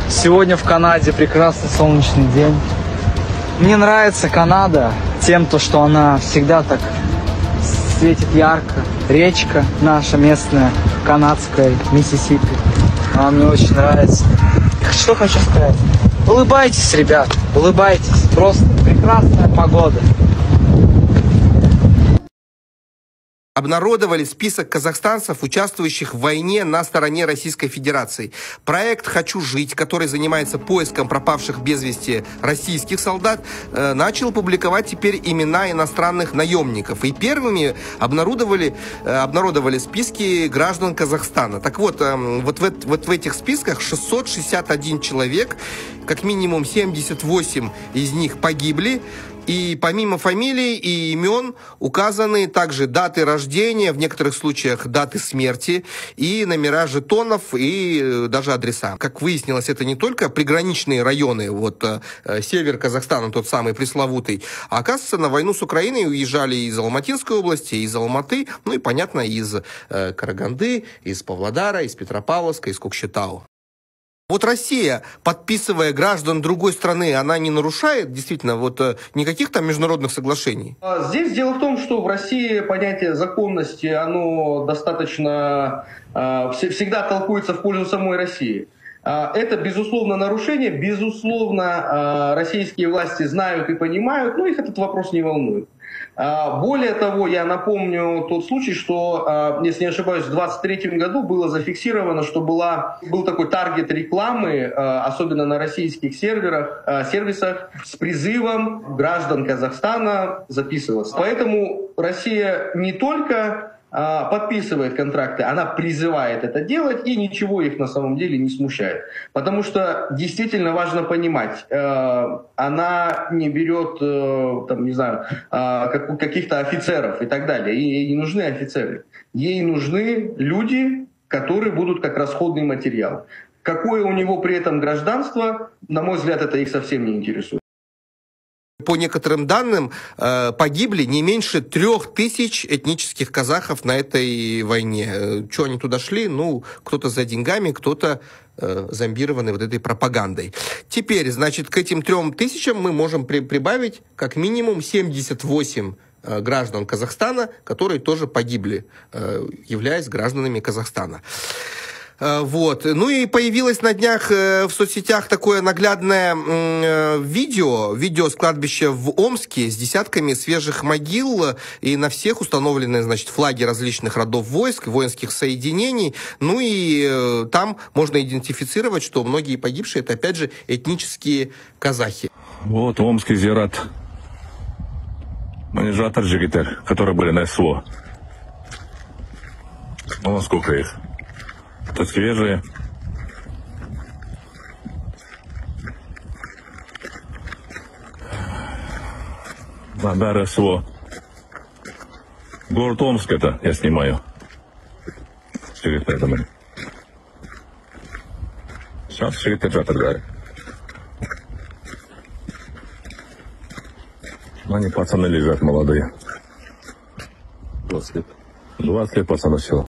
Сегодня в Канаде прекрасный солнечный день. Мне нравится Канада тем, что она всегда так светит ярко. Речка наша местная, канадская, Миссисипи. Она мне очень нравится. Что хочу сказать? Улыбайтесь, ребят, улыбайтесь. Просто прекрасная погода. Обнародовали список казахстанцев, участвующих в войне на стороне Российской Федерации. Проект «Хочу жить», который занимается поиском пропавших без вести российских солдат, начал публиковать теперь имена иностранных наемников. И первыми обнародовали списки граждан Казахстана. Так вот, вот в этих списках 661 человек, как минимум 78 из них погибли. И помимо фамилий и имен указаны также даты рождения, в некоторых случаях даты смерти, и номера жетонов, и даже адреса. Как выяснилось, это не только приграничные районы, вот север Казахстана, тот самый пресловутый, а оказывается, на войну с Украиной уезжали из Алматинской области, из Алматы, ну и, понятно, из Караганды, из Павлодара, из Петропавловска, из Кокшетау. Вот Россия, подписывая граждан другой страны, она не нарушает действительно никаких там международных соглашений? Здесь дело в том, что в России понятие законности, оно достаточно всегда толкуется в пользу самой России. Это, безусловно, нарушение, безусловно, российские власти знают и понимают, но их этот вопрос не волнует. Более того, я напомню тот случай, что, если не ошибаюсь, в 2023 году было зафиксировано, что был такой таргет рекламы, особенно на российских сервисах, с призывом граждан Казахстана записываться. Поэтому Россия не только подписывает контракты, она призывает это делать, и ничего их на самом деле не смущает. Потому что действительно важно понимать, она не берет, каких-то офицеров и так далее. Ей не нужны офицеры. Ей нужны люди, которые будут как расходный материал. Какое у него при этом гражданство, на мой взгляд, это их совсем не интересует. По некоторым данным, погибли не меньше 3000 этнических казахов на этой войне. Что они туда шли? Ну, кто-то за деньгами, кто-то зомбированный вот этой пропагандой. Теперь, значит, к этим 3000 мы можем прибавить как минимум 78 граждан Казахстана, которые тоже погибли, являясь гражданами Казахстана. Вот. Ну и появилось на днях в соцсетях такое наглядное видео с кладбища в Омске с десятками свежих могил, и на всех установлены, значит, флаги различных родов войск, воинских соединений. Ну и там можно идентифицировать, что многие погибшие это, опять же, этнические казахи. Вот омский зират. Они же жигитер, которые были на СВО. Ну, сколько их? Это свежие. Надо СВО. Город Омск это я снимаю. Сейчас шигитер. Они пацаны лежат молодые. 20 лет. 20 лет пацаны всего.